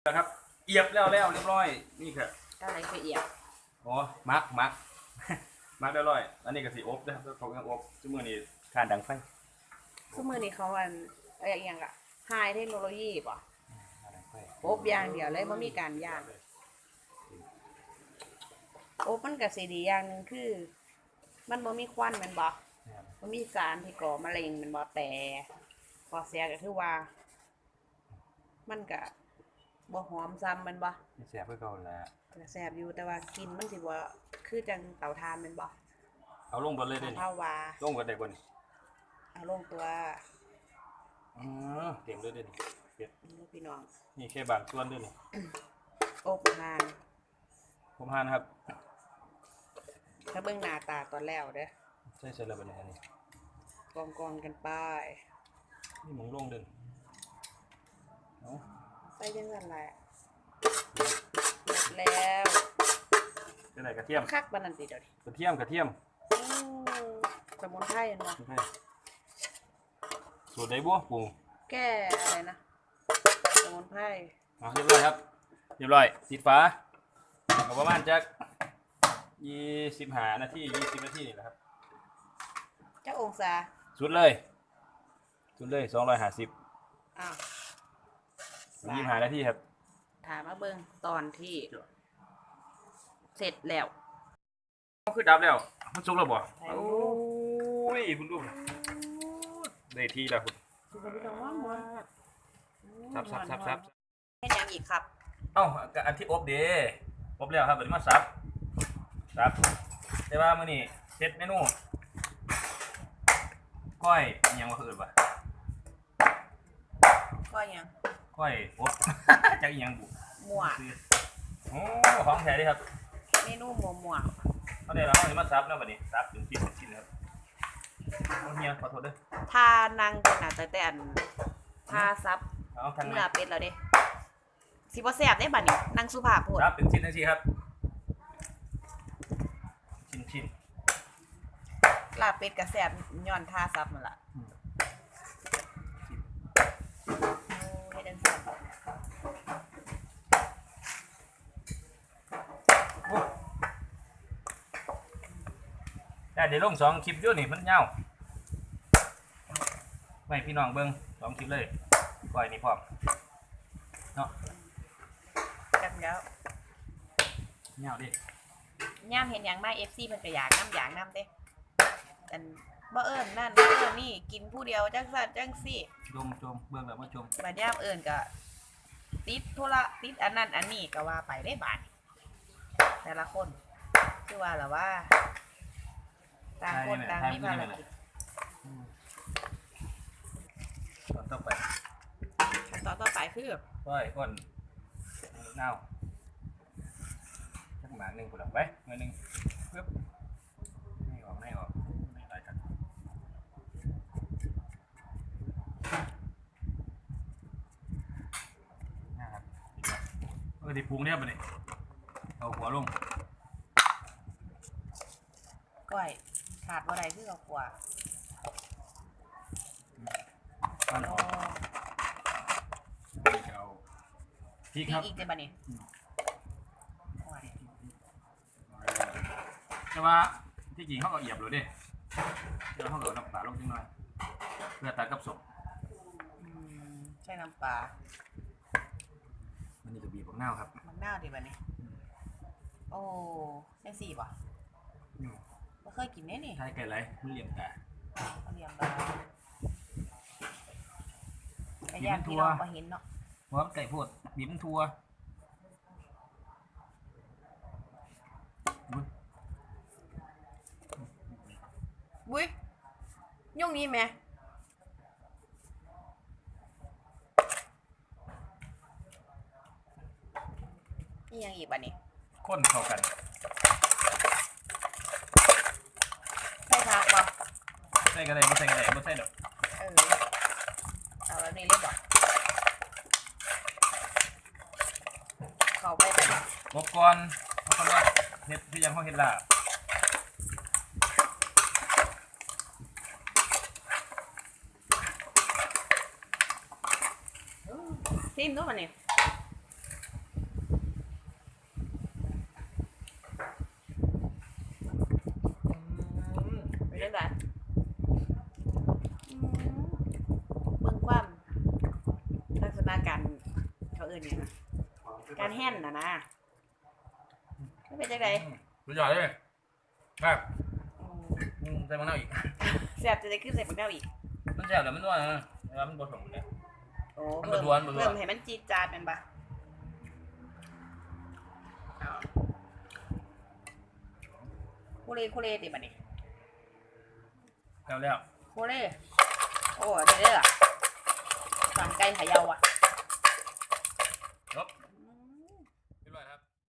นะครับเอียบแล้วเรียบร้อยนี่ครับอะไรคือเอียบอ๋อมักเรียบร้อยอันนี้ก็สีอบนะครับเขากำลังอบชั่วโมงนี้ทานดังไฟชั่วโมงนี้เขาอะไรอย่างอะไฮเทคโนโลยีป่ะอบอย่างเดียวเลยไม่มีการย่างอบมันกับสีดีอย่างนึงคือมันบ่มีควันมันบ่มันมีสารที่ก่อมะเร็งมันบ่แต่พอเสียก็คือว่ามันก็บ่หอมซ้ำมันบ่แสบเพื่อเก่าแหละแซ่บอยู่แต่ว่ากินมันสิบ่คือจังเตาถ่านมันบ่เอาลงบนเลยเด่นเท่าว่าลงบนได้บนเอาลงตัวเต็มเลยเด่นพี่น้องนี่แค่บางส่วนด้วยนี่อบห่านผมหานครับถ้าเบิ่งหน้าตาตอนแล้วเด้อใช่เสร็จแล้วเป็นยังไงนี่กองกันไปนี่มึงลงเด่นใส่จังซั่นแหละแล้วจะไหนกระเทียมคักปานนั้นติเดี๋ยวนี้กระเทียมสมุนไพรเนาะสูตรใดบัวปรุงแก้อะไรนะสมุนไพรเรียบร้อยครับเรียบร้อยติดฝาประมาณจัก20 นาที20 นาทีนี่แหละครับจักองศาสุดเลย250อ้าว25 นาทีครับถามมาเบิ่งตอนที่เสร็จแล้วคือดับแล้วมันสุกแล้วบ่โอ้ยคุณดูได้ทีแล้วคุณซับเป็นยังอีกครับเอ้าอันที่อบเด้อบแล้วครับเดี๋ยวมาซับแต่ว่ามื้อนี้เสร็จเมนูก้อยยังว่าคือบ่ก้อยยังก้อยอบจักอีหยังบุมั่วโอ้ของแท้ดิครับเมนูมั่วเอาได้แล้วเอามาซับแล้วบัดนี้ซับเป็นชิ้นครับเฮียขอโทษเด้อทานางเป็นแต่อันทาซับเนื้อเป็ดแล้วเด้สิบ่แซ่บได้บัดนี้นางสุภาพพูดซับเป็นชิ้นจังซี่ครับชิ้นลาบเป็ดก็แซ่บย้อนทาซับนั่นล่ะเฮ็ดจังซั่นเดี๋ยวลง2 คลิปอยู่นี่มันยาวไว้พี่น้องเบิ่ง2 คลิปเลยก้อยนี่พร้อมเนาะกันแล้วยาวดิย่ามเห็นหยังมา FC เพิ่นก็อยากนำเด้อันบ่เอิ้นนั่นบ่เอิ้นนี่กินผู้เดียวจังซั่นจังซี่ชมเบิ่งแล้วมาชมบัดยามเอิ้นก็ติดธุระติดอันนั้นอันนี้ก็ว่าไปได้บาดแต่ละคนคือว่าล่ะว่าต่างคนต่างมีภารกิจตอนต่อไปคือก้อยก้นเน่าสักหมา1พุ่นล่ะไปหน่อยนึงปึ๊บไม่ออกไม่ได้กันนะครับที่ปรุงเนี่ยบัดนี้เอาหัวลงก้อยขาดบ่ได้คือเอาขวาพริกครับอีกได้บัดนี้แต่ว่าที่จริงเขาก็เอียบเลยเด้เดี๋ยวเขาก็น้ำปลาลงนิดหน่อยเพื่อตัดกับสมใช่น้ำปลามันนี่ก็บีบมะนาวครับมะนาวดิบัดนี้โอ้ได้4ป่ะบ่เคยกินแน่นี่ใช่ไก่ไรมันเหลี่ยมตาเลี้ยงปลาไก่ย่างที่เราบ่เห็นเนาะเพราะไก่โพดบีบมันทัวบุ้ยยุ่งนี้ไหมนี่ยังอีกบ้านี้ข้นเข้ากันใส่ผักบ่ใส่ก็ได้ไม่ใส่ก็ได้ไม่ใส่ดอกเอาแบบนี้เลยบ่เข้าไปบกก่อนเขาเรียกเห็ดที่ยังเขาเห็ดลาซิมด้วยมันนี่ อื่นเนี่ยนะการแห่นนะไม่เป็นจังได สุดยอดเลยครับ อืม ใส่มะนาวอีก แซ่บจะได้ขึ้นใส่ผักเน่าอีก มันแซ่บแต่มันนัวนะแล้วมันผสมเลย โอ้ มัน เพิ่ม บ่ดวนบ่ดวน เพิ่มให้มันจี๊ดจ๊าดแมันปะโคเลติบัดนี้ แล้ว โคเลโอ้เดี๋ยวเด้อสั่งไก่ขายาวอ่ะ